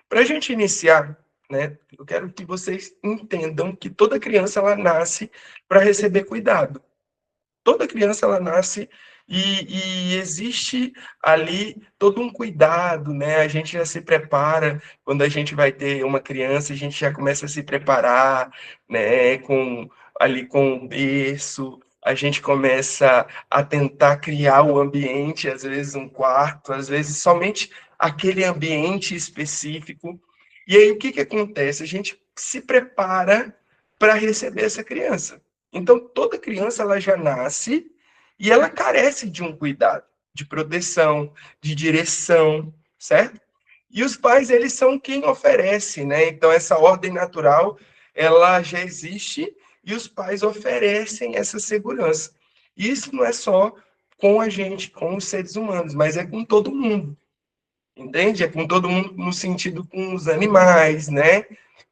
Para a gente iniciar, né, eu quero que vocês entendam que toda criança ela nasce para receber cuidado. Toda criança ela nasce e existe ali todo um cuidado, né? A gente já se prepara quando a gente vai ter uma criança, a gente já começa a se preparar, né? Com o berço, a gente começa a tentar criar o ambiente, às vezes um quarto, às vezes somente aquele ambiente específico. E aí o que que acontece? A gente se prepara para receber essa criança. Então, toda criança ela já nasce e ela carece de um cuidado, de proteção, de direção, certo? E os pais, eles são quem oferece, né? Então, essa ordem natural, ela já existe e os pais oferecem essa segurança. Isso não é só com a gente, com os seres humanos, mas é com todo mundo, entende? É com todo mundo no sentido com os animais, né?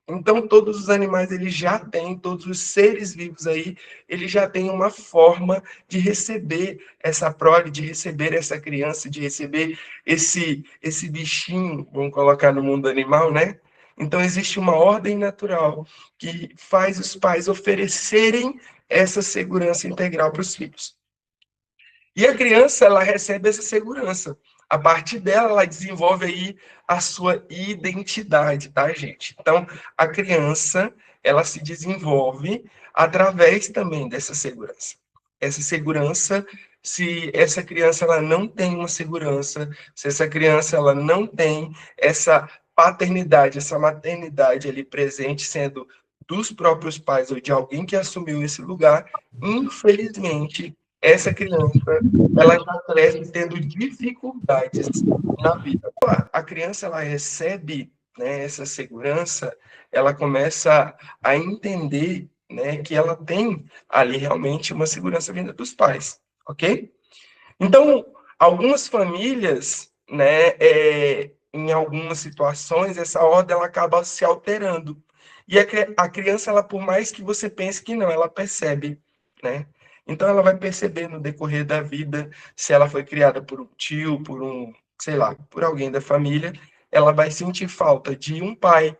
Então, todos os animais, eles já têm, todos os seres vivos aí, eles já têm uma forma de receber essa prole, de receber essa criança, de receber esse bichinho, vamos colocar no mundo animal, né? Então, existe uma ordem natural que faz os pais oferecerem essa segurança integral para os filhos. E a criança, ela recebe essa segurança. A partir dela, ela desenvolve aí a sua identidade, tá, gente? Então, a criança, ela se desenvolve através também dessa segurança. Essa segurança, se essa criança ela não tem uma segurança, se essa criança ela não tem essa paternidade, essa maternidade ali presente, sendo dos próprios pais ou de alguém que assumiu esse lugar, infelizmente, essa criança ela já cresce tendo dificuldades na vida. A criança ela recebe, né, essa segurança, ela começa a entender, né, que ela tem ali realmente uma segurança vinda dos pais, ok? Então, algumas famílias, né, em algumas situações, essa ordem ela acaba se alterando. E a criança, ela, por mais que você pense que não, ela percebe, né? Então, ela vai perceber no decorrer da vida, se ela foi criada por um tio, por um, sei lá, por alguém da família, ela vai sentir falta de um pai,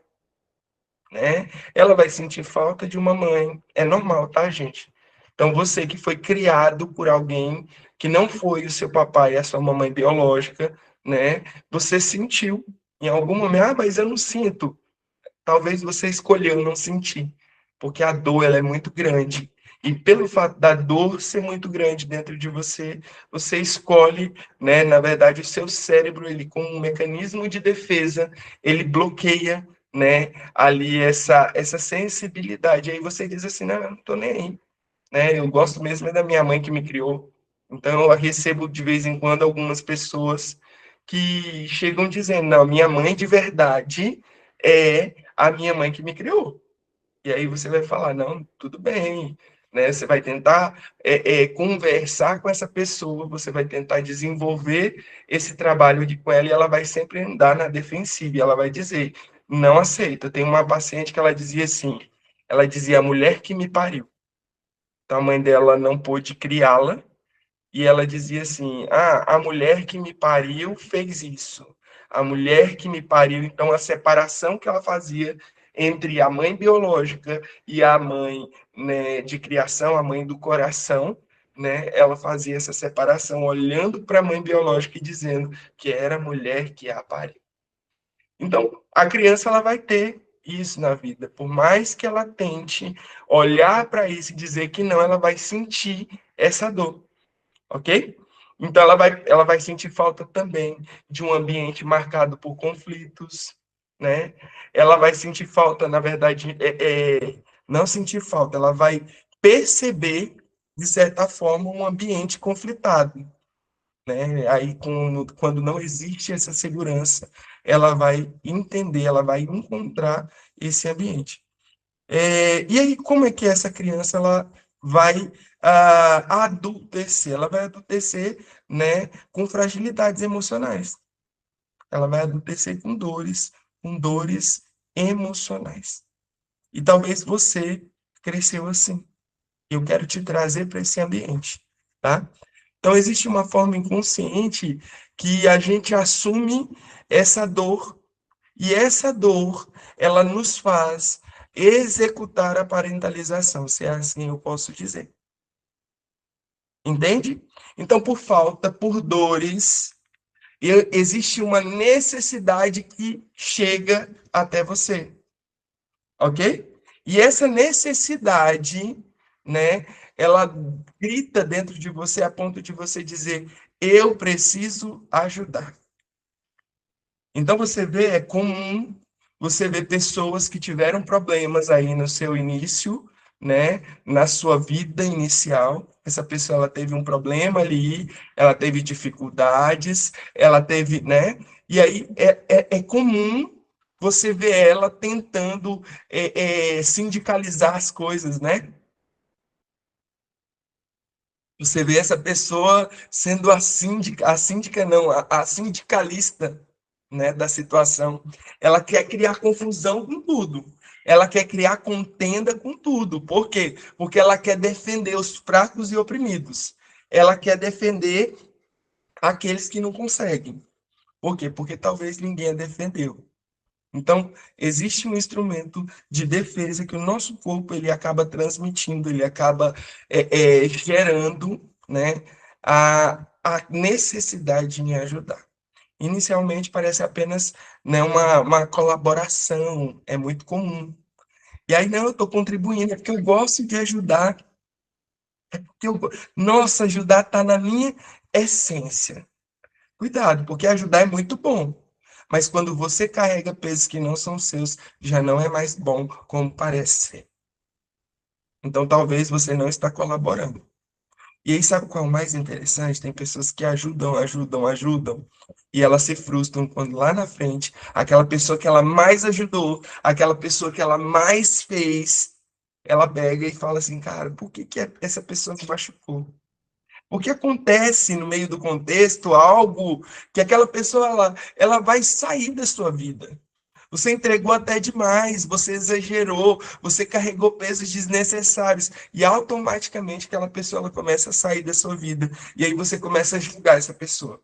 né? Ela vai sentir falta de uma mãe. É normal, tá, gente? Então, você que foi criado por alguém que não foi o seu papai e a sua mamãe biológica, né? Você sentiu em algum momento, ah, mas eu não sinto. Talvez você escolheu não sentir, porque a dor ela é muito grande. E pelo fato da dor ser muito grande dentro de você, você escolhe, né, na verdade, o seu cérebro, ele com um mecanismo de defesa, ele bloqueia, né, ali essa sensibilidade. Aí você diz assim, não, eu não tô nem aí, né? Eu gosto mesmo é da minha mãe que me criou. Então eu recebo de vez em quando algumas pessoas que chegam dizendo, não, minha mãe de verdade é a minha mãe que me criou. E aí você vai falar, não, tudo bem, né? Você vai tentar conversar com essa pessoa, você vai tentar desenvolver esse trabalho com ela e ela vai sempre andar na defensiva, e ela vai dizer, não aceita. Tem uma paciente que ela dizia assim, ela dizia, a mulher que me pariu. Então, a mãe dela não pôde criá-la, e ela dizia assim, ah, a mulher que me pariu fez isso. A mulher que me pariu, então a separação que ela fazia entre a mãe biológica e a mãe, né, de criação, a mãe do coração, né, ela fazia essa separação olhando para a mãe biológica e dizendo que era a mulher que a pariu. Então, a criança ela vai ter isso na vida, por mais que ela tente olhar para isso e dizer que não, ela vai sentir essa dor, ok? Então, ela vai sentir falta também de um ambiente marcado por conflitos, né? Ela vai sentir falta, na verdade, não sentir falta, ela vai perceber, de certa forma, um ambiente conflitado, né? Aí, quando não existe essa segurança, ela vai entender, ela vai encontrar esse ambiente. E aí, como é que essa criança ela vai adultecer? Ela vai adultecer, né, com fragilidades emocionais. Ela vai adultecer com dores emocionais. E talvez você cresceu assim. Eu quero te trazer para esse ambiente, tá? Então, existe uma forma inconsciente que a gente assume essa dor E essa dor, ela nos faz executar a parentalização, se é assim eu posso dizer. Entende? Então, por falta, por dores, existe uma necessidade que chega até você, ok? E essa necessidade, né, ela grita dentro de você a ponto de você dizer: eu preciso ajudar. Então você vê, é comum você ver pessoas que tiveram problemas aí no seu início, né, na sua vida inicial. Essa pessoa ela teve um problema ali, ela teve dificuldades, ela teve, né? E aí é comum você ver ela tentando sindicalizar as coisas, né? Você vê essa pessoa sendo a síndica não, a sindicalista, né, da situação. Ela quer criar confusão com tudo. Ela quer criar contenda com tudo. Por quê? Porque ela quer defender os fracos e oprimidos. Ela quer defender aqueles que não conseguem. Por quê? Porque talvez ninguém a defendeu. Então, existe um instrumento de defesa que o nosso corpo ele acaba transmitindo, ele acaba gerando, né, a necessidade em ajudar. Inicialmente parece apenas, né, uma colaboração, é muito comum. E aí, não, eu estou contribuindo, é porque eu gosto de ajudar, porque nossa, ajudar está na minha essência. Cuidado, porque ajudar é muito bom. Mas quando você carrega pesos que não são seus, já não é mais bom como parece ser. Então talvez você não está colaborando. E aí sabe qual é o mais interessante? Tem pessoas que ajudam, ajudam, ajudam, e elas se frustram quando lá na frente, aquela pessoa que ela mais ajudou, aquela pessoa que ela mais fez, ela pega e fala assim, cara, por que que essa pessoa me machucou? Porque acontece no meio do contexto algo que aquela pessoa ela vai sair da sua vida. Você entregou até demais, você exagerou, você carregou pesos desnecessários e automaticamente aquela pessoa ela começa a sair da sua vida. E aí você começa a julgar essa pessoa.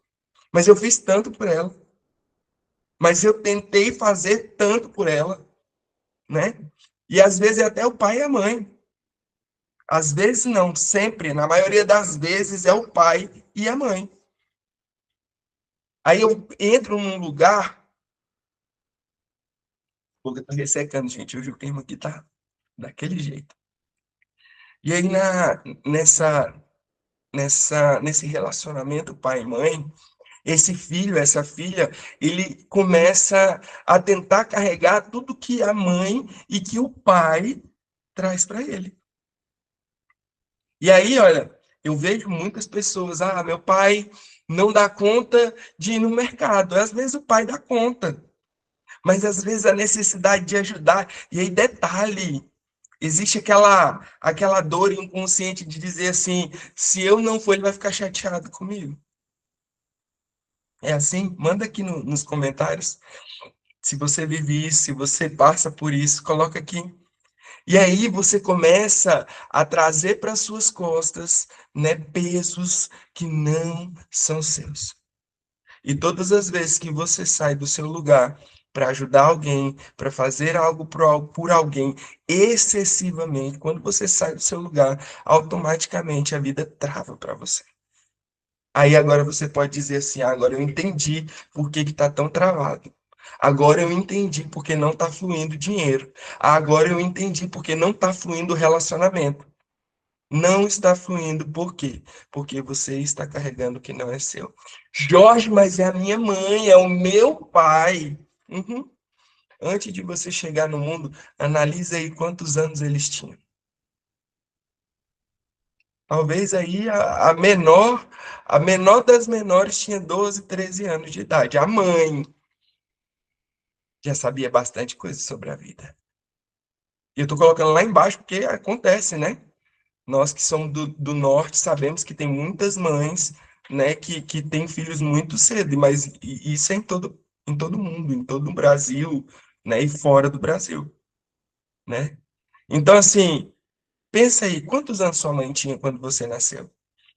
Mas eu fiz tanto por ela, mas eu tentei fazer tanto por ela, né? E às vezes é até o pai e a mãe. Às vezes não, sempre, na maioria das vezes é o pai e a mãe. Aí eu entro num lugar, boca tá ressecando, gente. Hoje o clima aqui tá daquele jeito. E aí nesse relacionamento pai e mãe, esse filho, essa filha, ele começa a tentar carregar tudo que a mãe e que o pai traz para ele. E aí, olha, eu vejo muitas pessoas, meu pai não dá conta de ir no mercado. Às vezes o pai dá conta. Mas às vezes a necessidade de ajudar, e aí detalhe, existe aquela dor inconsciente de dizer assim, se eu não for, ele vai ficar chateado comigo. É assim? Manda aqui nos comentários se você vive isso, se você passa por isso, coloca aqui. E aí você começa a trazer para suas costas, né, pesos que não são seus. E todas as vezes que você sai do seu lugar para ajudar alguém, para fazer algo por alguém excessivamente, quando você sai do seu lugar, automaticamente a vida trava para você. Aí agora você pode dizer assim: agora eu entendi por que está tão travado. Agora eu entendi porque não está fluindo dinheiro. Agora eu entendi porque não está fluindo o relacionamento. Não está fluindo, por quê? Porque você está carregando o que não é seu. Jorge, mas é a minha mãe, é o meu pai. Uhum. Antes de você chegar no mundo, analise aí quantos anos eles tinham. Talvez aí a menor das menores tinha 12, 13 anos de idade. A mãe já sabia bastante coisa sobre a vida. E eu estou colocando lá embaixo porque acontece, né? Nós que somos do norte sabemos que tem muitas mães, né, que têm filhos muito cedo, mas isso é em todo mundo, em todo o Brasil, né, e fora do Brasil, né? Então, assim, pensa aí, quantos anos sua mãe tinha quando você nasceu?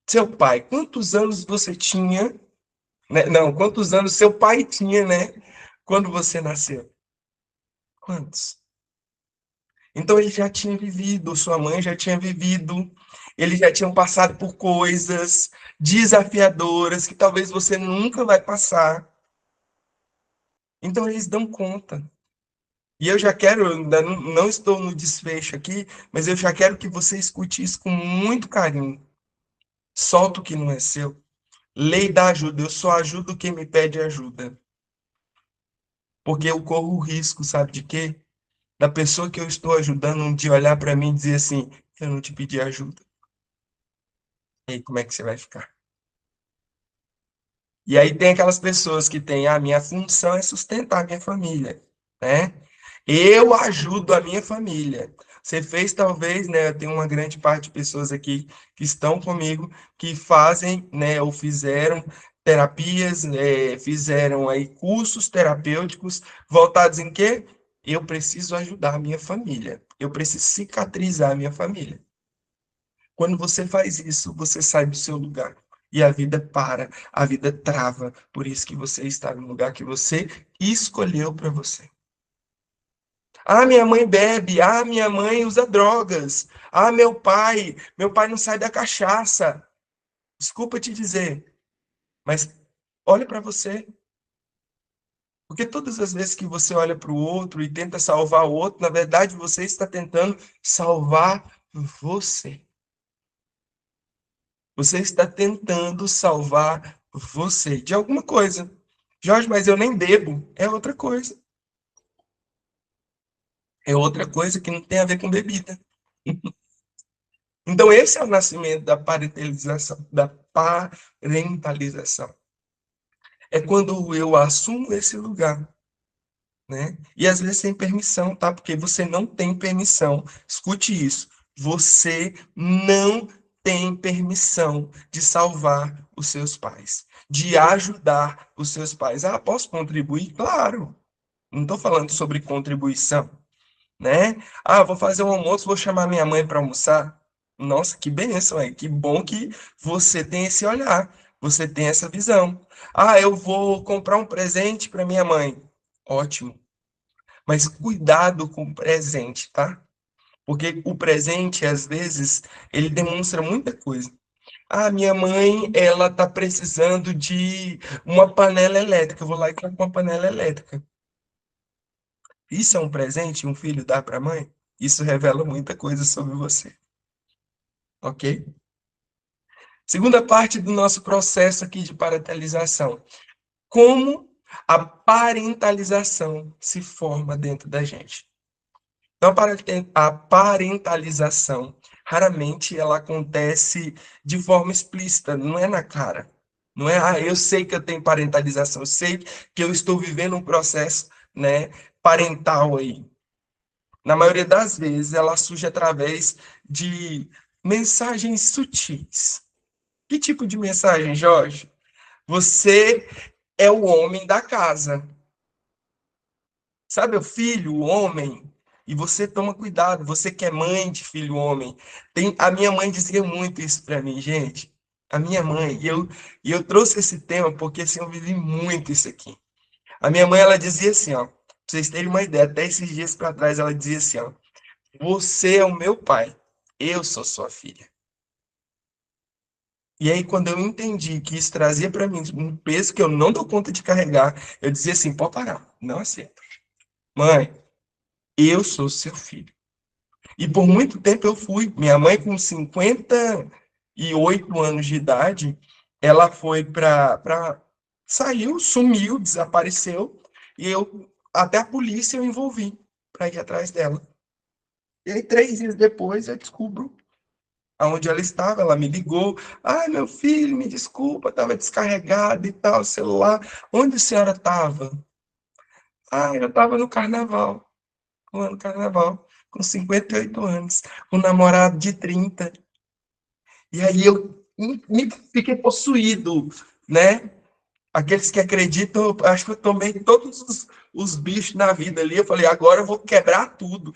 Seu pai, quantos anos você tinha, né? Não, quantos anos seu pai tinha, né, Quando você nasceu? Quantos? Então ele já tinha vivido, sua mãe já tinha vivido, eles já tinham passado por coisas desafiadoras que talvez você nunca vai passar. Então eles dão conta. E eu já quero, ainda não estou no desfecho aqui, mas eu já quero que você escute isso com muito carinho. Solta o que não é seu. Lei da ajuda, eu só ajudo quem me pede ajuda. Porque eu corro o risco, sabe de quê? Da pessoa que eu estou ajudando um dia olhar para mim e dizer assim: eu não te pedi ajuda. E aí, como é que você vai ficar? E aí tem aquelas pessoas que têm: a minha função é sustentar a minha família, né? Eu ajudo a minha família. Você fez, talvez, né? Tem uma grande parte de pessoas aqui que estão comigo, que fazem, né? Ou fizeram terapias, fizeram aí cursos terapêuticos voltados em quê? Eu preciso ajudar a minha família. Eu preciso cicatrizar a minha família. Quando você faz isso, você sai do seu lugar. E a vida para, a vida trava. Por isso que você está no lugar que você escolheu para você. Ah, minha mãe bebe. Ah, minha mãe usa drogas. Ah, meu pai não sai da cachaça. Desculpa te dizer, mas olhe para você. Porque todas as vezes que você olha para o outro e tenta salvar o outro, na verdade você está tentando salvar você. Você está tentando salvar você de alguma coisa. Jorge, mas eu nem bebo. É outra coisa. É outra coisa que não tem a ver com bebida. Então, esse é o nascimento da parentalização, da parentalização. É quando eu assumo esse lugar, né? E às vezes sem permissão, tá? Porque você não tem permissão. Escute isso. Você não tem permissão de salvar os seus pais, de ajudar os seus pais. Ah, posso contribuir? Claro. Não estou falando sobre contribuição, né? Ah, vou fazer um almoço, vou chamar minha mãe para almoçar. Nossa, que bênção, aí. Que bom que você tem esse olhar, você tem essa visão. Ah, eu vou comprar um presente para minha mãe. Ótimo. Mas cuidado com o presente, tá? Porque o presente, às vezes, ele demonstra muita coisa. Ah, minha mãe, ela tá precisando de uma panela elétrica. Eu vou lá e compro uma panela elétrica. Isso é um presente, um filho dá para a mãe? Isso revela muita coisa sobre você, ok? Segunda parte do nosso processo aqui de parentalização. Como a parentalização se forma dentro da gente. Então, a parentalização, raramente ela acontece de forma explícita, não é na cara. Não é, ah, eu sei que eu tenho parentalização, eu sei que eu estou vivendo um processo, né, parental aí. Na maioria das vezes, ela surge através de mensagens sutis. Que tipo de mensagem, Jorge? Você é o homem da casa. Sabe, o filho, o homem, e você toma cuidado, você que é mãe de filho homem. A minha mãe dizia muito isso para mim, gente. A minha mãe, e eu trouxe esse tema porque assim, eu vivi muito isso aqui. A minha mãe, ela dizia assim, ó, pra vocês terem uma ideia, até esses dias para trás, ela dizia assim, ó, você é o meu pai, eu sou sua filha. E aí, quando eu entendi que isso trazia para mim um peso que eu não dou conta de carregar, eu dizia assim, pode parar, não aceito. Mãe, eu sou seu filho. E por muito tempo eu fui. Minha mãe, com 58 anos de idade, ela foi saiu, sumiu, desapareceu, e eu, até a polícia eu envolvi para ir atrás dela. E aí, 3 dias depois, eu descubro aonde ela estava. Ela me ligou. Ai, meu filho, me desculpa, estava descarregado e tal, o celular. Onde a senhora estava? Ah, eu estava no carnaval, no carnaval, com 58 anos, um namorado de 30. E aí eu me fiquei possuído, né? Aqueles que acreditam, acho que eu tomei todos os bichos na vida ali. Eu falei, agora eu vou quebrar tudo.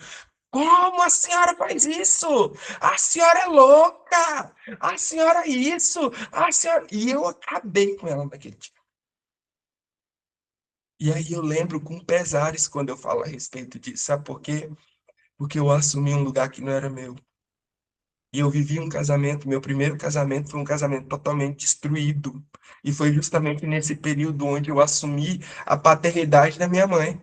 Como a senhora faz isso? A senhora é louca! A senhora é isso! A senhora... E eu acabei com ela naquele dia. E aí eu lembro com pesares quando eu falo a respeito disso, sabe por quê? Porque eu assumi um lugar que não era meu. E eu vivi um casamento, meu primeiro casamento foi um casamento totalmente destruído. E foi justamente nesse período onde eu assumi a paternidade da minha mãe.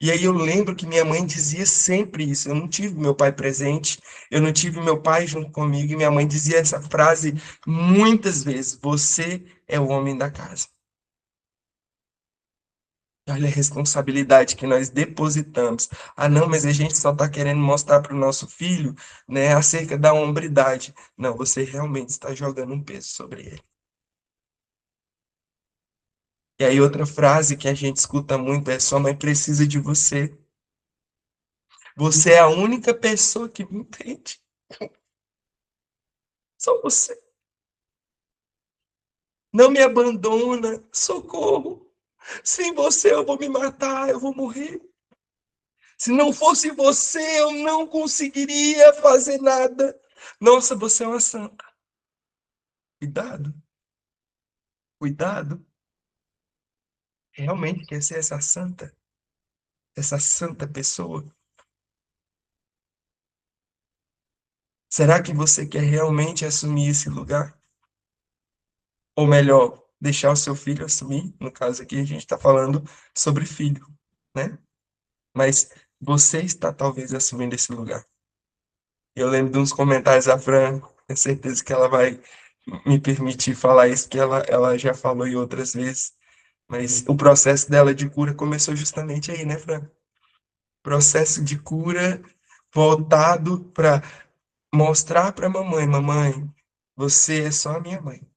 E aí eu lembro que minha mãe dizia sempre isso. Eu não tive meu pai presente, eu não tive meu pai junto comigo, e minha mãe dizia essa frase muitas vezes: Você é o homem da casa. Olha a responsabilidade que nós depositamos. Ah, não, mas a gente só está querendo mostrar para o nosso filho, né, acerca da hombridade. Não, você realmente está jogando um peso sobre ele. E aí, outra frase que a gente escuta muito é: sua mãe precisa de você. Você é a única pessoa que me entende. Só você. Não me abandona. Socorro. Sem você eu vou me matar, eu vou morrer. Se não fosse você, eu não conseguiria fazer nada. Nossa, você é uma santa. Cuidado, cuidado. Realmente quer ser essa santa pessoa? Será que você quer realmente assumir esse lugar? Ou melhor, deixar o seu filho assumir? No caso aqui, a gente está falando sobre filho, né? Mas você está talvez assumindo esse lugar. Eu lembro de uns comentários da Fran, tenho certeza que ela vai me permitir falar isso, que ela já falou em outras vezes. Mas o processo dela de cura começou justamente aí, né, Fran? Processo de cura voltado para mostrar para mamãe, mamãe, você é só a minha mãe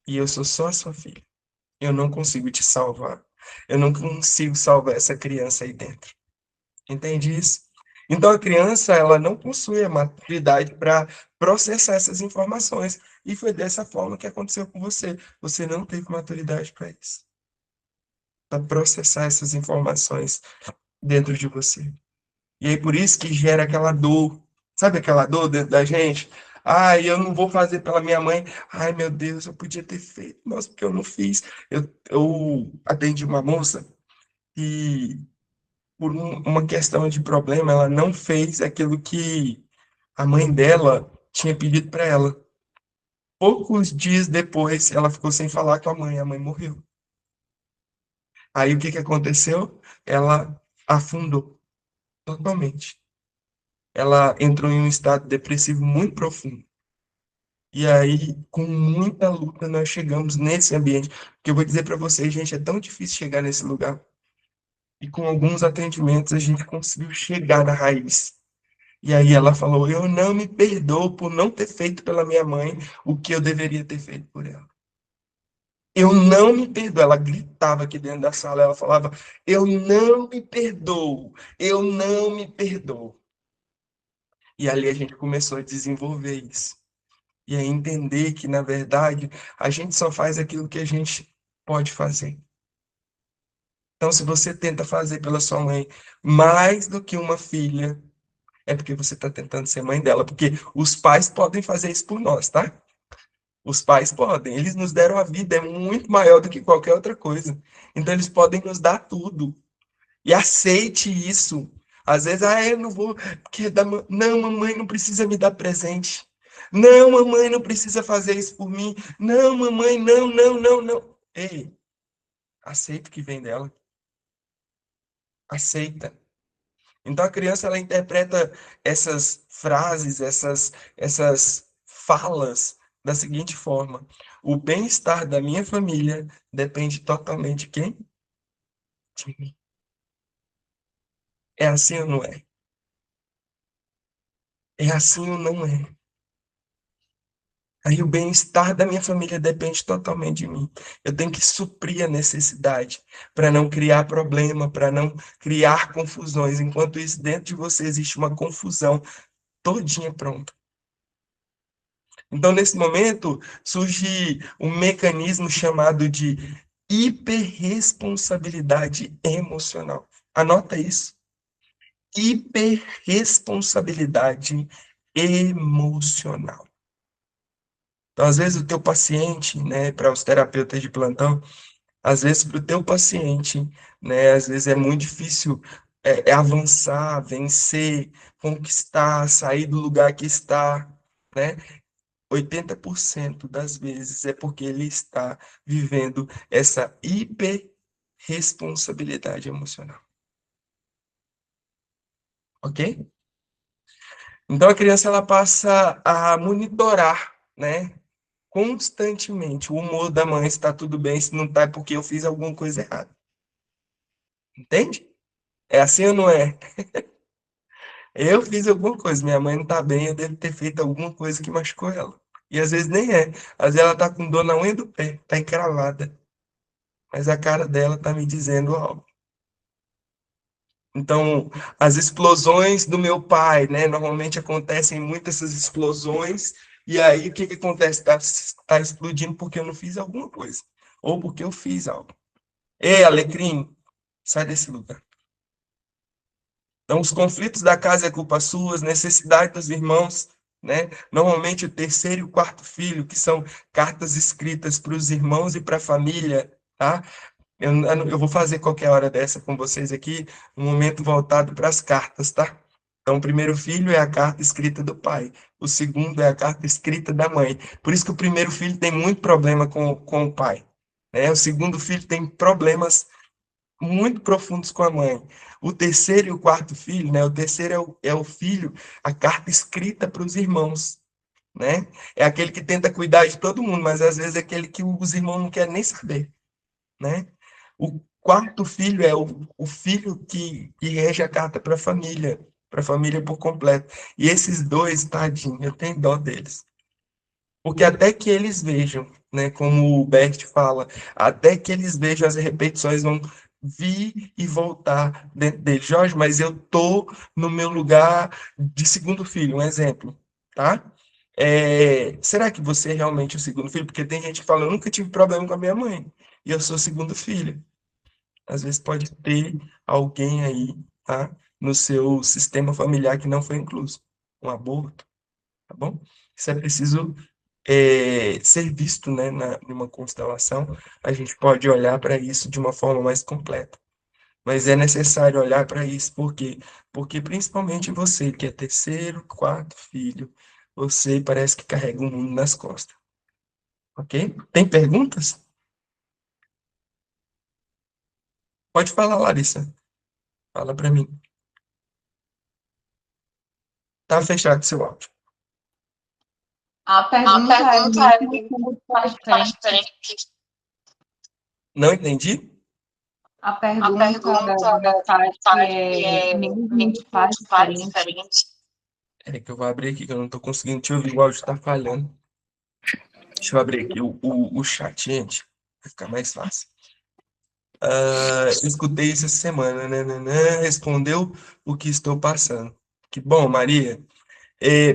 e eu sou só a sua filha. Eu não consigo te salvar. Eu não consigo salvar essa criança aí dentro. Entende isso? Então a criança, ela não possui a maturidade para processar essas informações. E foi dessa forma que aconteceu com você. Você não teve maturidade para isso, para processar essas informações dentro de você. E aí por isso que gera aquela dor. Sabe aquela dor dentro da gente? Ai, eu não vou fazer pela minha mãe. Ai, meu Deus, eu podia ter feito. Nossa, porque eu não fiz. Eu atendi uma moça e, por uma questão de problema, ela não fez aquilo que a mãe dela tinha pedido para ela. Poucos dias depois, ela ficou sem falar com a mãe morreu. Aí o que que aconteceu? Ela afundou totalmente. Ela entrou em um estado depressivo muito profundo. E aí, com muita luta, nós chegamos nesse ambiente. Que eu vou dizer para vocês, gente, é tão difícil chegar nesse lugar. E com alguns atendimentos, a gente conseguiu chegar na raiz. E aí ela falou: Eu não me perdoo por não ter feito pela minha mãe o que eu deveria ter feito por ela. Eu não me perdoo. Ela gritava aqui dentro da sala. Ela falava: Eu não me perdoo. Eu não me perdoo. E ali a gente começou a desenvolver isso. E a entender que, na verdade, a gente só faz aquilo que a gente pode fazer. Então, se você tenta fazer pela sua mãe mais do que uma filha, é porque você está tentando ser mãe dela. Porque os pais podem fazer isso por nós, tá? Os pais podem. Eles nos deram a vida, é muito maior do que qualquer outra coisa. Então, eles podem nos dar tudo. E aceite isso. Às vezes, eu não vou. Porque não, mamãe não precisa me dar presente. Não, mamãe não precisa fazer isso por mim. Não, mamãe, não, não, não, não. Ei, aceita o que vem dela. Aceita. Então a criança ela interpreta essas frases, essas falas da seguinte forma: o bem-estar da minha família depende totalmente de quem? De mim. É assim ou não é? É assim ou não é? Aí o bem-estar da minha família depende totalmente de mim. Eu tenho que suprir a necessidade para não criar problema, para não criar confusões. Enquanto isso, dentro de você existe uma confusão todinha pronta. Então, nesse momento, surge um mecanismo chamado de hiperresponsabilidade emocional. Anota isso. Hiperresponsabilidade emocional. Então, às vezes, o teu paciente, né, para os terapeutas de plantão, Às vezes, para o teu paciente, né? Às vezes é muito difícil avançar, vencer, conquistar, sair do lugar que está, né? 80% das vezes é porque ele está vivendo essa hiperresponsabilidade emocional, ok? Então a criança ela passa a monitorar, né, constantemente o humor da mãe, se está tudo bem, se não está é porque eu fiz alguma coisa errada. Entende? É assim ou não é? Eu fiz alguma coisa, minha mãe não está bem, eu devo ter feito alguma coisa que machucou ela. E às vezes nem é. Às vezes ela está com dor na unha do pé, está encravada, mas a cara dela está me dizendo algo. Então, as explosões do meu pai, né? Normalmente acontecem muitas essas explosões, e aí o que que acontece? Tá explodindo porque eu não fiz alguma coisa, ou porque eu fiz algo. Ei, Alecrim, sai desse lugar. Então, os conflitos da casa é culpa sua, as necessidades dos irmãos, né? Normalmente o terceiro e o quarto filho, que são cartas escritas para os irmãos e para a família, tá? Eu vou fazer qualquer hora dessa com vocês aqui, um momento voltado para as cartas, tá? Então, o primeiro filho é a carta escrita do pai, o segundo é a carta escrita da mãe. Por isso que o primeiro filho tem muito problema com o pai, né? O segundo filho tem problemas muito profundos com a mãe. O terceiro e o quarto filho, né? O terceiro é o filho, a carta escrita para os irmãos, né? É aquele que tenta cuidar de todo mundo, mas às vezes é aquele que os irmãos não querem nem saber, né? O quarto filho é o filho que rege a carta para a família por completo. E esses dois, tadinho, eu tenho dó deles. Porque até que eles vejam, né, como o Bert fala, até que eles vejam as repetições vão vir e voltar dentro deles. Jorge, mas eu tô no meu lugar de segundo filho, um exemplo, tá? Será que você é realmente o segundo filho? Porque tem gente que fala, eu nunca tive problema com a minha mãe, e eu sou segundo filho. Às vezes pode ter alguém aí, tá? No seu sistema familiar que não foi incluso. Um aborto, tá bom? Isso é preciso ser visto, né, numa constelação. A gente pode olhar para isso de uma forma mais completa. Mas é necessário olhar para isso, por quê? Porque principalmente você, que é terceiro, quarto filho, você parece que carrega o mundo nas costas, ok? Tem perguntas? Pode falar, Larissa. Fala para mim. Tá fechado seu áudio. A A pergunta é pergunta é mesmo mesmo sendo como faz diferente. Não entendi? A A pergunta pergunta da Tati parte é é mesmo mesmo de com pais os pais diferentes. diferentes. É que eu vou abrir aqui, que eu não tô conseguindo te ouvir, o áudio tá falhando. Deixa eu abrir aqui o chat, gente. Vai ficar mais fácil. Escutei isso essa semana, né? Respondeu o que estou passando. Que bom, Maria.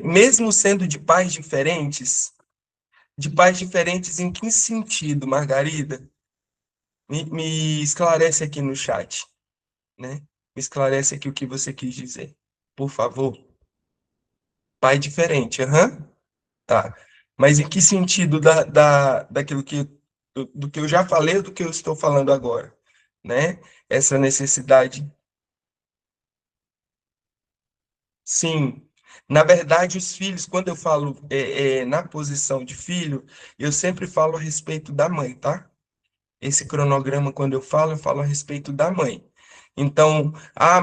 Mesmo sendo de pais diferentes em que sentido, Margarida? Me esclarece aqui no chat, né? Me esclarece aqui o que você quis dizer, por favor. Pai diferente, aham, tá. Mas em que sentido daquilo do que eu já falei ou do que eu estou falando agora, né? Essa necessidade. Sim. Na verdade, os filhos, quando eu falo na posição de filho, eu sempre falo a respeito da mãe, tá? Esse cronograma, quando eu falo a respeito da mãe. Então,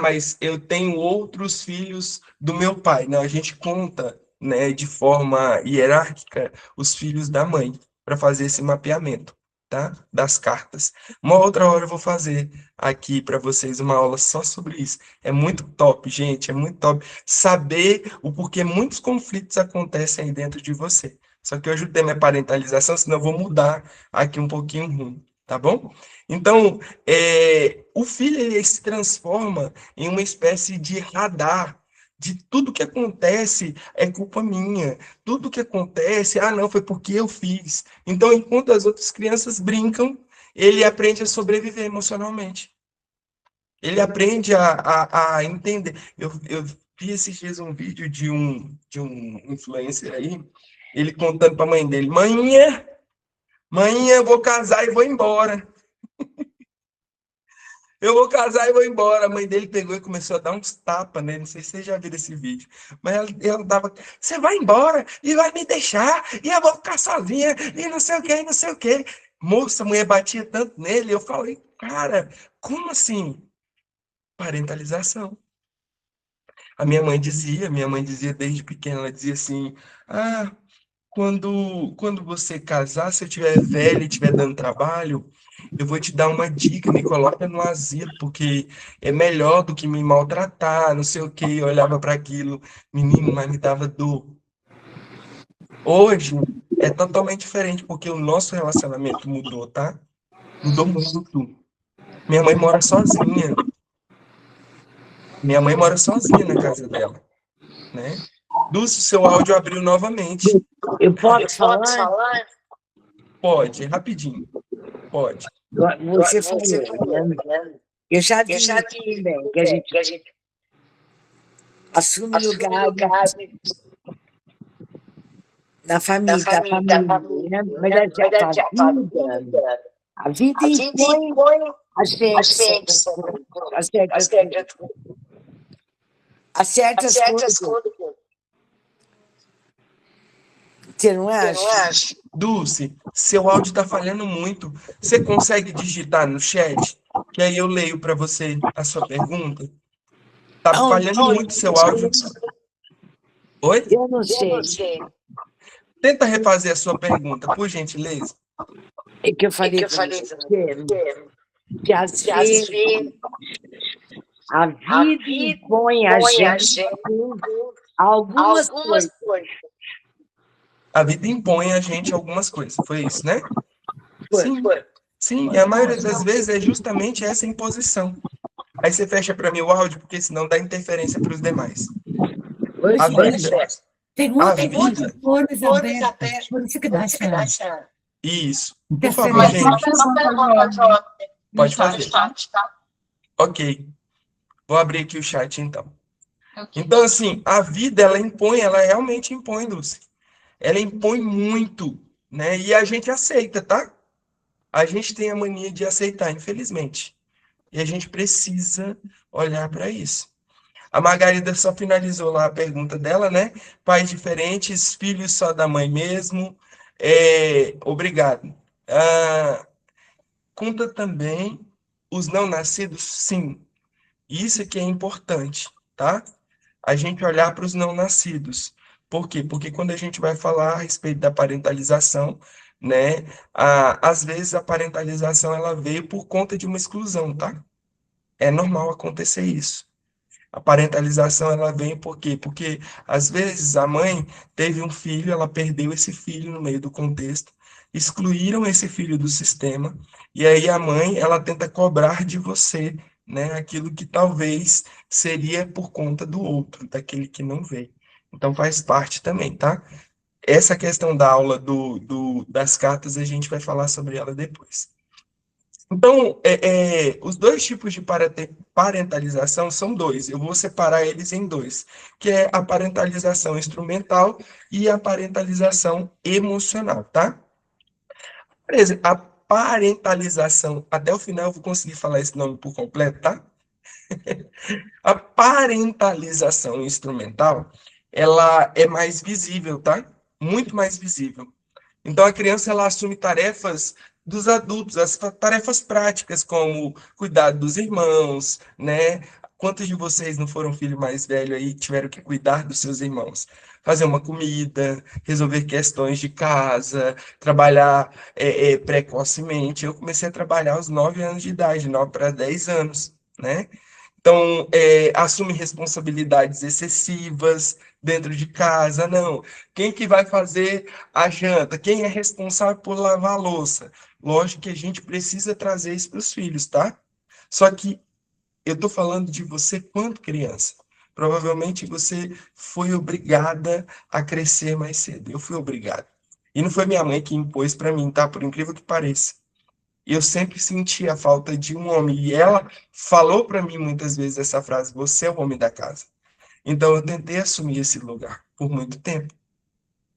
mas eu tenho outros filhos do meu pai. Não, a gente conta, né, de forma hierárquica os filhos da mãe para fazer esse mapeamento, tá? Das cartas. Uma outra hora eu vou fazer aqui para vocês uma aula só sobre isso. É muito top, gente, é muito top saber o porquê muitos conflitos acontecem aí dentro de você. Só que hoje o tema é parentalização, senão eu vou mudar aqui um pouquinho o rumo, tá bom? Então, o filho ele se transforma em uma espécie de radar de tudo que acontece é culpa minha, tudo que acontece, não, foi porque eu fiz. Então, enquanto as outras crianças brincam, ele aprende a sobreviver emocionalmente. Ele aprende a entender. Eu vi esses dias um vídeo de um influencer aí, ele contando para a mãe dele: Mãinha, eu vou casar e vou embora. Eu vou casar e vou embora. A mãe dele pegou e começou a dar uns tapas nele. Não sei se vocês já viram esse vídeo. Mas ela dava, você vai embora e vai me deixar, e eu vou ficar sozinha, e não sei o que, e não sei o que. Moça, a mulher batia tanto nele. Eu falei, cara, como assim? Parentalização. Minha mãe dizia desde pequena, ela dizia assim, ah, quando você casar, se eu tiver velho e estiver dando trabalho, eu vou te dar uma dica, me coloca no asilo, porque é melhor do que me maltratar, não sei o quê. Eu olhava para aquilo, menino, mas me dava dor. Hoje é totalmente diferente, porque o nosso relacionamento mudou, tá? Mudou muito. Minha mãe mora sozinha. Minha mãe mora sozinha na casa dela, né? Dulce, seu áudio abriu novamente. Eu posso falar? Pode, rapidinho. Pode. Você falou, né? Eu já disse também que a gente assume lugar na família, da família, né? Mas a vida impõe as certas coisas. Você não acha? Dulce, seu áudio está falhando muito. Você consegue digitar no chat? Que aí eu leio para você a sua pergunta. Tá falhando muito seu áudio. Oi? Eu não sei. Tenta refazer a sua pergunta, por gentileza. É que eu falei para você que às vezes a vida impõe a gente algumas coisas. A vida impõe a gente algumas coisas. Foi isso, né? Sim. Sim, e a maioria das vezes é justamente essa imposição. Aí você fecha para mim o áudio, porque senão dá interferência para os demais. A vida. Tem outros fones abertos, por isso que dá chance. Isso. Por favor, gente. Pode fazer. Ok. Vou abrir aqui o chat, então. Então, assim, a vida, ela realmente impõe, Dulce. Ela impõe muito, né? E a gente aceita, tá? A gente tem a mania de aceitar, infelizmente. E a gente precisa olhar para isso. A Margarida só finalizou lá a pergunta dela, né? Pais diferentes, filhos só da mãe mesmo. Obrigado. Conta também os não nascidos? Sim. Isso que é importante, tá? A gente olhar para os não nascidos. Por quê? Porque quando a gente vai falar a respeito da parentalização, né? Às vezes a parentalização ela veio por conta de uma exclusão, tá? É normal acontecer isso. A parentalização ela vem por quê? Porque às vezes a mãe teve um filho, ela perdeu esse filho no meio do contexto, excluíram esse filho do sistema, e aí a mãe ela tenta cobrar de você, né, aquilo que talvez seria por conta do outro, daquele que não veio. Então faz parte também, tá? Essa questão da aula das cartas a gente vai falar sobre ela depois. Então, os dois tipos de parentalização são dois. Eu vou separar eles em dois, que é a parentalização instrumental e a parentalização emocional, tá? Por exemplo, a parentalização, até o final eu vou conseguir falar esse nome por completo, tá? A parentalização instrumental, ela é mais visível, tá? Muito mais visível. Então, a criança ela assume tarefas dos adultos, as tarefas práticas, como cuidar dos irmãos, né? Quantos de vocês não foram filho mais velho aí e tiveram que cuidar dos seus irmãos? Fazer uma comida, resolver questões de casa, trabalhar precocemente. Eu comecei a trabalhar aos 9 anos de idade, 9 para 10 anos, né? Então, assume responsabilidades excessivas dentro de casa, não. Quem que vai fazer a janta? Quem é responsável por lavar a louça? Lógico que a gente precisa trazer isso para os filhos, tá? Só que eu estou falando de você quando criança. Provavelmente você foi obrigada a crescer mais cedo. Eu fui obrigado. E não foi minha mãe que impôs para mim, tá? Por incrível que pareça. Eu sempre senti a falta de um homem. E ela falou para mim muitas vezes essa frase: você é o homem da casa. Então eu tentei assumir esse lugar por muito tempo.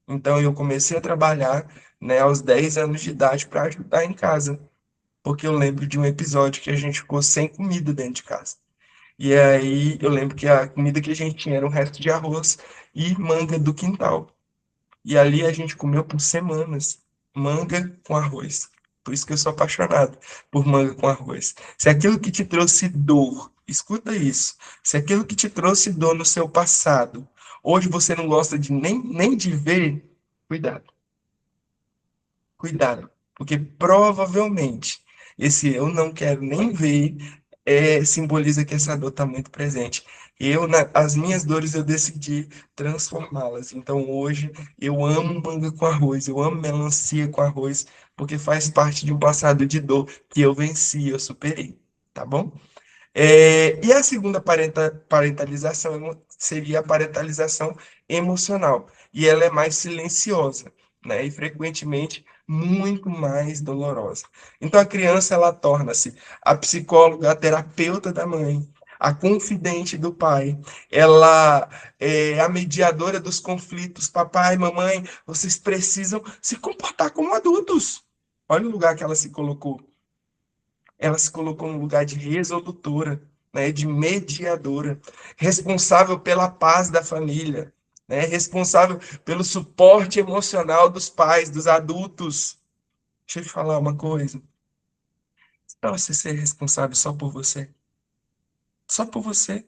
Então eu comecei a trabalhar, né, aos 10 anos de idade para ajudar em casa. porque eu lembro de um episódio que a gente ficou sem comida dentro de casa. E aí eu lembro que a comida que a gente tinha era um resto de arroz e manga do quintal. E ali a gente comeu por semanas manga com arroz. Por isso que eu sou apaixonado por manga com arroz. Se aquilo que te trouxe dor, escuta isso, se aquilo que te trouxe dor no seu passado, hoje você não gosta de nem de ver, cuidado, cuidado, porque provavelmente esse eu não quero nem ver simboliza que essa dor está muito presente. As minhas dores, eu decidi transformá-las. Então, hoje, eu amo manga com arroz, eu amo melancia com arroz, porque faz parte de um passado de dor que eu venci, eu superei, tá bom? E a segunda parentalização seria a parentalização emocional, e ela é mais silenciosa, né? E frequentemente muito mais dolorosa. Então a criança ela torna-se a psicóloga, a terapeuta da mãe, a confidente do pai, ela é a mediadora dos conflitos. Papai, mamãe, vocês precisam se comportar como adultos. Olha o lugar que ela se colocou. Ela se colocou no lugar de resolutora, né, de mediadora, responsável pela paz da família, né, responsável pelo suporte emocional dos pais, dos adultos. Deixa eu te falar uma coisa. Para você ser responsável só por você. Só por você.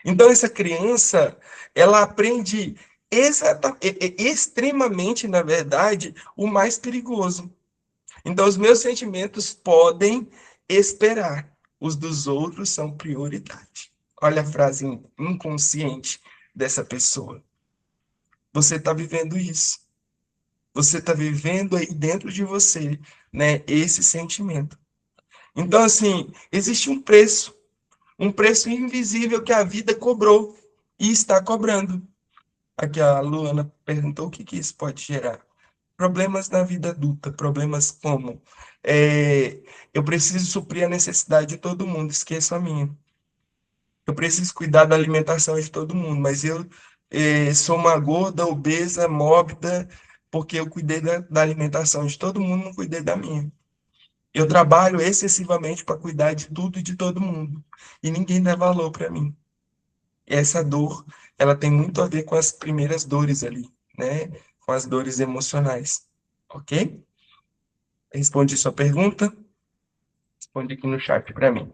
Então, essa criança, ela aprende extremamente, na verdade, o mais perigoso. Então, os meus sentimentos podem esperar, os dos outros são prioridade. Olha a frase inconsciente dessa pessoa. Você está vivendo isso. Você está vivendo aí dentro de você, né, esse sentimento. Então, assim, existe um preço invisível que a vida cobrou e está cobrando. Aqui a Luana perguntou o que que isso pode gerar. Problemas na vida adulta, problemas como eu preciso suprir a necessidade de todo mundo, esqueço a minha. Eu preciso cuidar da alimentação de todo mundo, mas eu sou uma gorda, obesa, mórbida, porque eu cuidei da alimentação de todo mundo, não cuidei da minha. Eu trabalho excessivamente para cuidar de tudo e de todo mundo, e ninguém dá valor para mim. Essa dor, ela tem muito a ver com as primeiras dores ali, né? Com as dores emocionais, ok? Respondi sua pergunta? Responde aqui no chat para mim.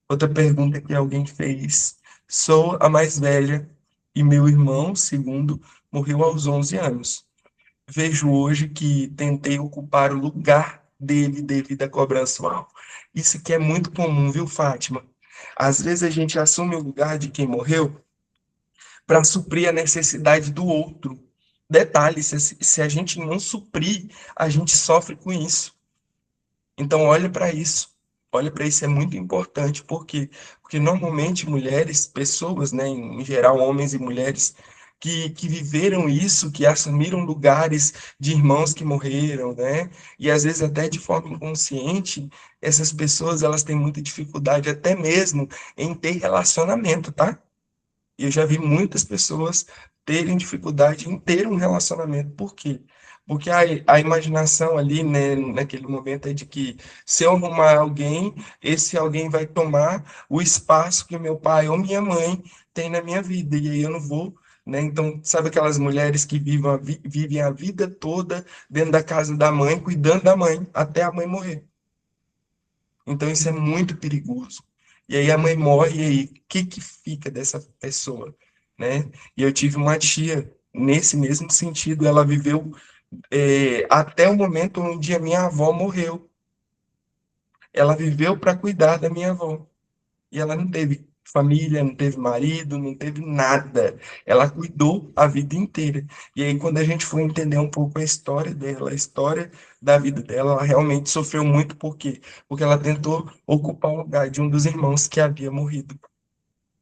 Outra pergunta que alguém fez. Sou a mais velha e meu irmão, segundo, morreu aos 11 anos. Vejo hoje que tentei ocupar o lugar dele devido à cobrança. Uau, isso que é muito comum, viu, Fátima? Às vezes a gente assume o lugar de quem morreu para suprir a necessidade do outro. Detalhe, se a gente não suprir, a gente sofre com isso. Então, olha para isso. Olha para isso, é muito importante. Por quê? Porque normalmente mulheres, pessoas, né, em geral, homens e mulheres, que viveram isso, que assumiram lugares de irmãos que morreram, né? E às vezes até de forma inconsciente, essas pessoas elas têm muita dificuldade até mesmo em ter relacionamento, tá? E eu já vi muitas pessoas terem dificuldade em ter um relacionamento. Por quê? Porque a imaginação ali, né, naquele momento é de que se eu arrumar alguém, esse alguém vai tomar o espaço que meu pai ou minha mãe tem na minha vida. E aí eu não vou, né? Então, sabe aquelas mulheres que vivem a vida toda dentro da casa da mãe, cuidando da mãe, até a mãe morrer. Então, isso é muito perigoso. E aí a mãe morre, e aí, o que que fica dessa pessoa, né? E eu tive uma tia, nesse mesmo sentido, ela viveu até o momento onde a minha avó morreu. Ela viveu para cuidar da minha avó. E ela não teve família, não teve marido, não teve nada. Ela cuidou a vida inteira. E aí, quando a gente foi entender um pouco a história dela, a história da vida dela, ela realmente sofreu muito. Por quê? Porque ela tentou ocupar o lugar de um dos irmãos que havia morrido.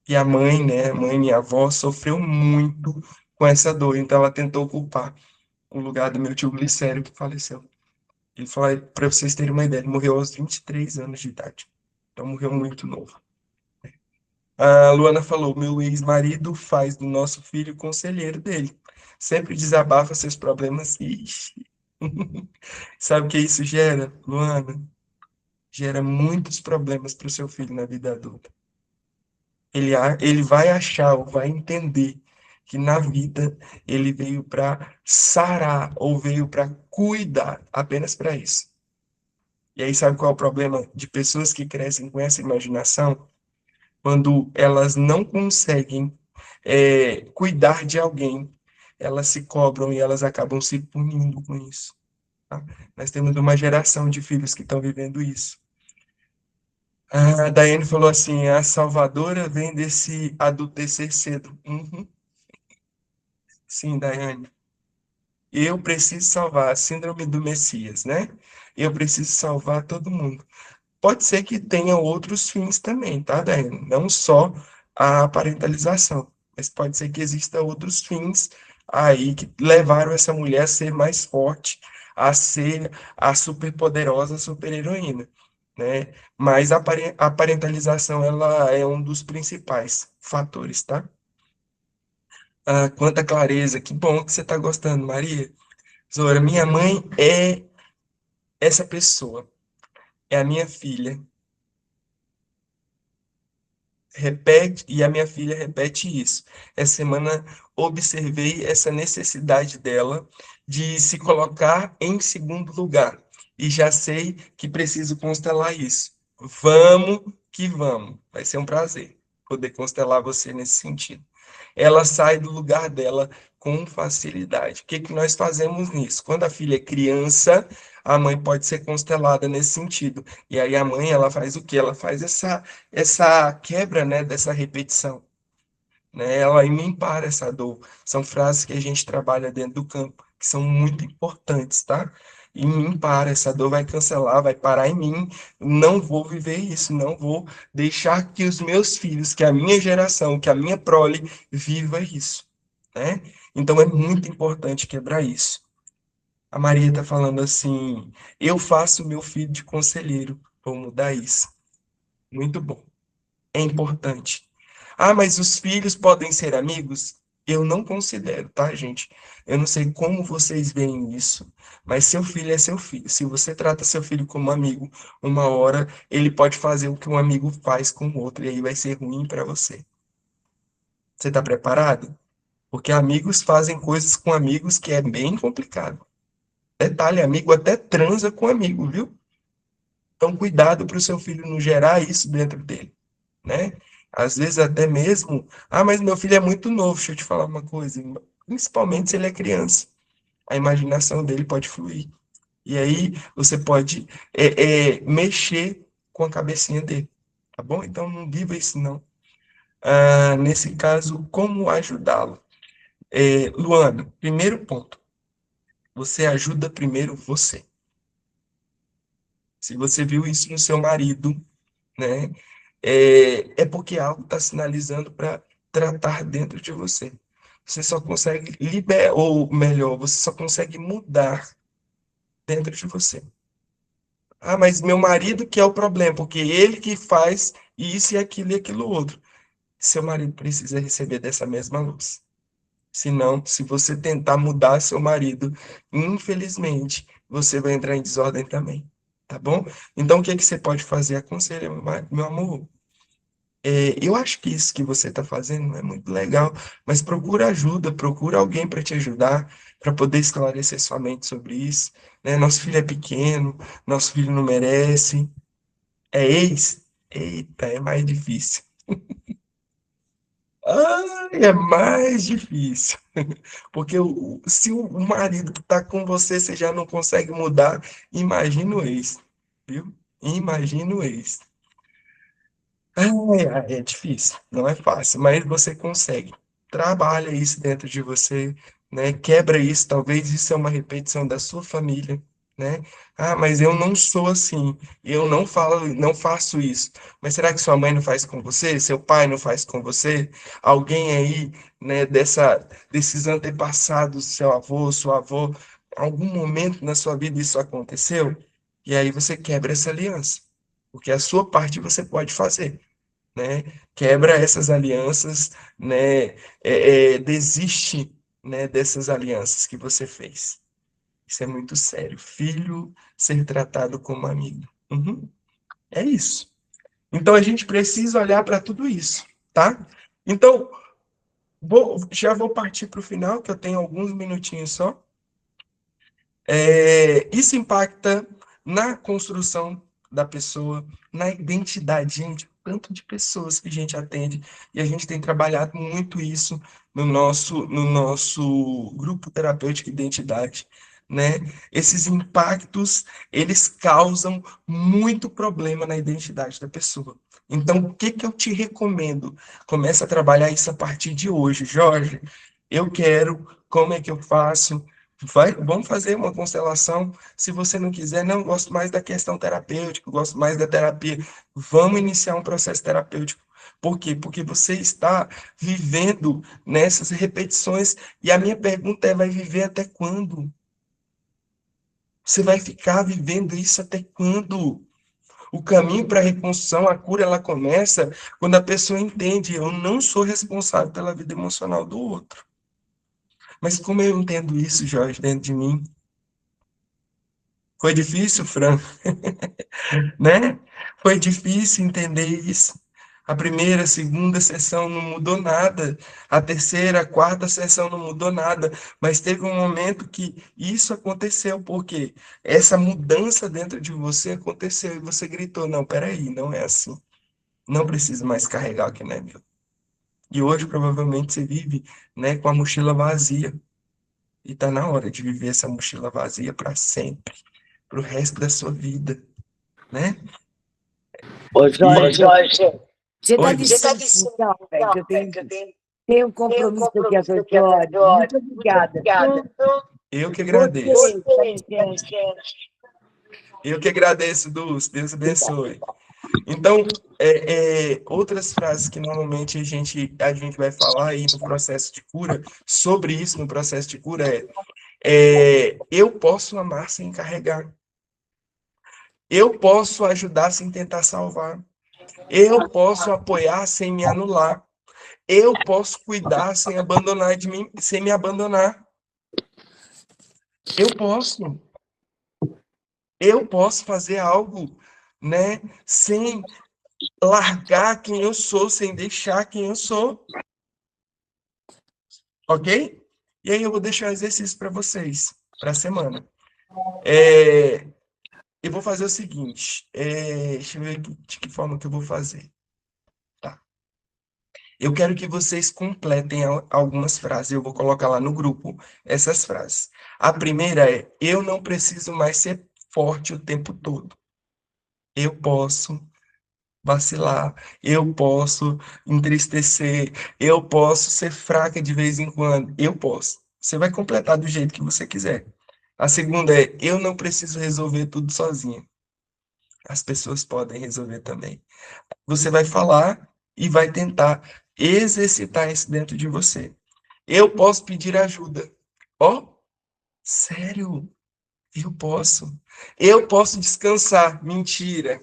E a mãe, né, a mãe, minha avó, sofreu muito com essa dor. Então, ela tentou ocupar o lugar do meu tio Glicério, que faleceu. Ele falou, para vocês terem uma ideia, ele morreu aos 23 anos de idade. Então, morreu muito novo. A Luana falou: meu ex-marido faz do nosso filho conselheiro dele. Sempre desabafa seus problemas. Ixi. Sabe o que isso gera, Luana? gera muitos problemas para o seu filho na vida adulta. Ele vai achar ou vai entender que na vida ele veio para sarar ou veio para cuidar, apenas para isso. E aí, sabe qual é o problema de pessoas que crescem com essa imaginação? Quando elas não conseguem cuidar de alguém, elas se cobram e elas acabam se punindo com isso. Tá? Nós temos uma geração de filhos que estão vivendo isso. A Daiane falou assim: a salvadora vem desse adultecer cedo. Uhum. Sim, Daiane. Eu preciso salvar a síndrome do Messias, né? Eu preciso salvar todo mundo. Pode ser que tenha outros fins também, tá, Daiane? Não só a parentalização, mas pode ser que exista outros fins aí que levaram essa mulher a ser mais forte, a ser a superpoderosa super-heroína, né? Mas a parentalização, ela é um dos principais fatores, tá? Ah, quanta clareza, que bom que você está gostando, Maria. Zora, minha mãe é essa pessoa, é a minha filha. Repete, e a minha filha repete isso. Essa semana observei essa necessidade dela de se colocar em segundo lugar. E já sei que preciso constelar isso. Vamos que vamos. Vai ser um prazer poder constelar você nesse sentido. Ela sai do lugar dela com facilidade. O que que nós fazemos nisso? Quando a filha é criança, a mãe pode ser constelada nesse sentido. E aí a mãe, ela faz o quê? Ela faz essa quebra, né, dessa repetição, né? Ela em mim para essa dor. São frases que a gente trabalha dentro do campo, que são muito importantes, tá? Em mim para, essa dor vai cancelar, vai parar em mim. Não vou viver isso, não vou deixar que os meus filhos, que a minha geração, que a minha prole viva isso, né? Então é muito importante quebrar isso. A Maria está falando assim: eu faço meu filho de conselheiro, vou mudar isso. Muito bom. É importante. Ah, mas os filhos podem ser amigos? Eu não considero, tá, gente? Eu não sei como vocês veem isso, mas seu filho é seu filho. Se você trata seu filho como amigo, uma hora ele pode fazer o que um amigo faz com o outro, e aí vai ser ruim para você. Você está preparado? Porque amigos fazem coisas com amigos que é bem complicado. Detalhe, amigo até transa com amigo, viu? Então, cuidado para o seu filho não gerar isso dentro dele, né? Às vezes até mesmo, ah, mas meu filho é muito novo, deixa eu te falar uma coisa, principalmente se ele é criança, a imaginação dele pode fluir. E aí você pode mexer com a cabecinha dele, tá bom? Então não viva isso não. Ah, nesse caso, como ajudá-lo? Luana, primeiro ponto, você ajuda primeiro você. Se você viu isso no seu marido, né? É porque algo está sinalizando para tratar dentro de você. Você só consegue liberar, ou melhor, você só consegue mudar dentro de você. Ah, mas meu marido que é o problema, porque ele que faz isso e aquilo outro. Seu marido precisa receber dessa mesma luz. Senão, se você tentar mudar seu marido, infelizmente, você vai entrar em desordem também. Tá bom? Então, o que é que você pode fazer? Aconselho, meu amor. Eu acho que isso que você está fazendo é muito legal, mas procura ajuda, procura alguém para te ajudar, para poder esclarecer sua mente sobre isso, né? Nosso filho é pequeno, nosso filho não merece. É ex? Eita, é mais difícil. Ai, é mais difícil. Porque se o marido que está com você, você já não consegue mudar, imagina o ex, viu? Imagina o ex. É difícil, não é fácil, mas você consegue. Trabalha isso dentro de você, né? Quebra isso, talvez isso é uma repetição da sua família, né? Ah, mas eu não sou assim, eu não falo, não faço isso. Mas será que sua mãe não faz com você? Seu pai não faz com você? Alguém aí, né, desses antepassados, seu avô, sua avó, algum momento na sua vida isso aconteceu? E aí você quebra essa aliança, porque a sua parte você pode fazer, né? Quebra essas alianças, né? Desiste, né, dessas alianças que você fez. Isso é muito sério. Filho ser tratado como amigo. Uhum. É isso. Então, a gente precisa olhar para tudo isso, tá? Então, já vou partir para o final, que eu tenho alguns minutinhos só. Isso impacta na construção da pessoa, na identidade, gente, tanto de pessoas que a gente atende, e a gente tem trabalhado muito isso no nosso grupo terapêutico Identidade, né? Esses impactos, eles causam muito problema na identidade da pessoa. Então, o que que eu te recomendo? Começa a trabalhar isso a partir de hoje, Jorge. Eu quero, como é que eu faço? Vamos fazer uma constelação. Se você não quiser, não gosto mais da questão terapêutica, gosto mais da terapia. Vamos iniciar um processo terapêutico. Por quê? Porque você está vivendo nessas repetições. E a minha pergunta é: vai viver até quando? Você vai ficar vivendo isso até quando? O caminho para a reconstrução, a cura, ela começa quando a pessoa entende: eu não sou responsável pela vida emocional do outro. Mas como eu entendo isso, Jorge, dentro de mim? Foi difícil, Fran, né? Foi difícil entender isso. A primeira, a segunda sessão não mudou nada. A terceira, a quarta sessão não mudou nada. Mas teve um momento que isso aconteceu, porque essa mudança dentro de você aconteceu e você gritou: não, peraí, não é assim. Não preciso mais carregar o que não é meu. E hoje, provavelmente, você vive, né, com a mochila vazia. E está na hora de viver essa mochila vazia para sempre, para o resto da sua vida, né? Ô, E, Jorge, você está oi, dizendo então, velho, que eu tenho um compromisso aqui às 8 horas. Muito obrigada. eu que agradeço. Você está dizendo. Eu que agradeço, Dulce. Deus abençoe. Então, outras frases que normalmente a gente vai falar aí no processo de cura, sobre isso no processo de cura eu posso amar sem carregar. Eu posso ajudar sem tentar salvar. Eu posso apoiar sem me anular. Eu posso cuidar sem abandonar de mim, sem me abandonar. Eu posso. Eu posso fazer algo, né, sem largar quem eu sou, sem deixar quem eu sou. Ok? E aí eu vou deixar um exercício para vocês, para a semana. Eu vou fazer o seguinte. Deixa eu ver de que forma que eu vou fazer. Tá. Eu quero que vocês completem algumas frases. Eu vou colocar lá no grupo essas frases. A primeira é: eu não preciso mais ser forte o tempo todo. Eu posso vacilar, eu posso entristecer, eu posso ser fraca de vez em quando, eu posso. Você vai completar do jeito que você quiser. A segunda é: eu não preciso resolver tudo sozinha. As pessoas podem resolver também. Você vai falar e vai tentar exercitar isso dentro de você. Eu posso pedir ajuda. Ó, sério? Eu posso. Eu posso descansar. Mentira.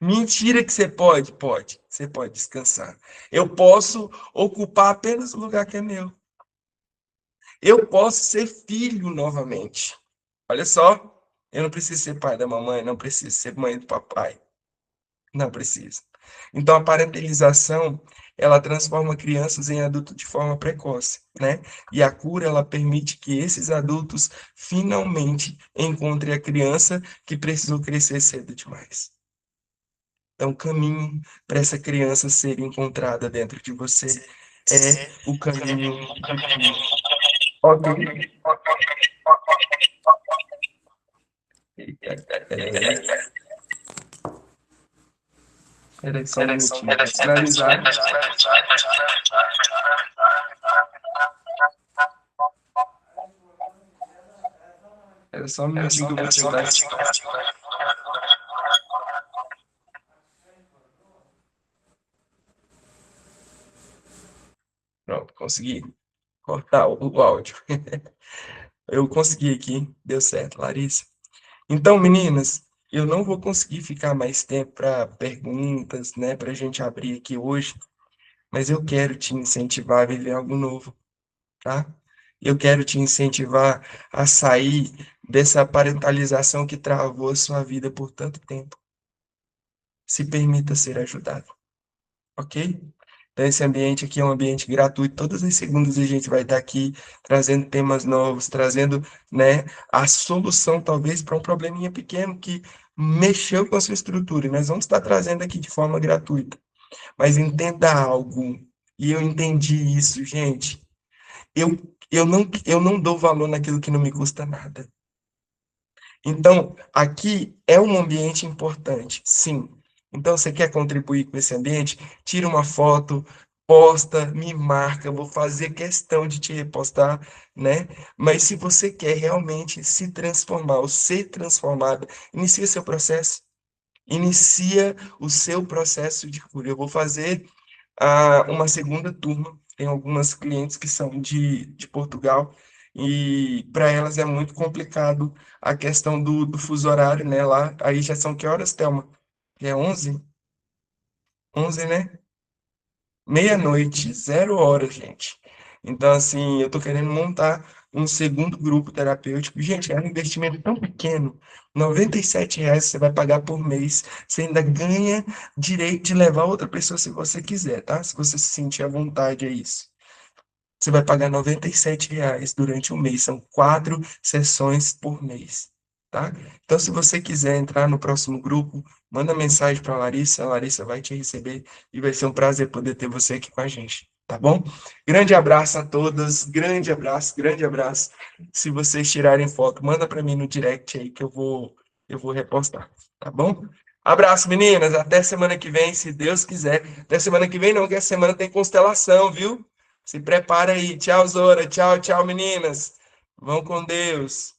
Mentira que você pode. Pode. Você pode descansar. Eu posso ocupar apenas o lugar que é meu. Eu posso ser filho novamente. Olha só. Eu não preciso ser pai da mamãe, não preciso ser mãe do papai. Não precisa. Então, a parentalização, ela transforma crianças em adultos de forma precoce, né? E a cura, ela permite que esses adultos finalmente encontrem a criança que precisou crescer cedo demais. Então, o caminho para essa criança ser encontrada dentro de você é o caminho de cura. Ok? Peraí, só um minutinho. Vou finalizar. Era só um minutinho que eu vou tentar. Pronto, consegui cortar o áudio. Eu consegui aqui, deu certo, Larissa. Então, meninas, eu não vou conseguir ficar mais tempo para perguntas, né, para a gente abrir aqui hoje, mas eu quero te incentivar a viver algo novo, tá? Eu quero te incentivar a sair dessa parentalização que travou a sua vida por tanto tempo. se permita ser ajudado, ok? Então, esse ambiente aqui é um ambiente gratuito. Todas as segundas a gente vai estar aqui trazendo temas novos, trazendo, né, a solução, talvez, para um probleminha pequeno que mexeu com a sua estrutura. E nós vamos estar trazendo aqui de forma gratuita. Mas entenda algo, e eu entendi isso, gente. Eu não dou valor naquilo que não me custa nada. Então, aqui é um ambiente importante, sim. Então, você quer contribuir com esse ambiente? Tira uma foto, posta, me marca, eu vou fazer questão de te repostar, né? Mas se você quer realmente se transformar ou ser transformado, inicia seu processo. Inicia o seu processo de cura. Eu vou fazer uma segunda turma. Tem algumas clientes que são de Portugal e para elas é muito complicado a questão do fuso horário, né? Lá, aí já são que horas, Thelma? É 11? 11, né? Meia-noite, 0 horas, gente. Então, assim, eu tô querendo montar um segundo grupo terapêutico. Gente, é um investimento tão pequeno. R$ 97 você vai pagar por mês. Você ainda ganha direito de levar outra pessoa se você quiser, tá? Se você se sentir à vontade, é isso. Você vai pagar R$ 97 durante um mês. São 4 sessões por mês, tá? Então, se você quiser entrar no próximo grupo, manda mensagem para a Larissa vai te receber e vai ser um prazer poder ter você aqui com a gente, tá bom? Grande abraço a todas, grande abraço, grande abraço. Se vocês tirarem foto, manda para mim no direct aí que eu vou repostar, tá bom? Abraço, meninas. Até semana que vem, se Deus quiser. Até semana que vem, não, que a semana tem constelação, viu? Se prepara aí. Tchau, Zora. Tchau, tchau, meninas. Vão com Deus.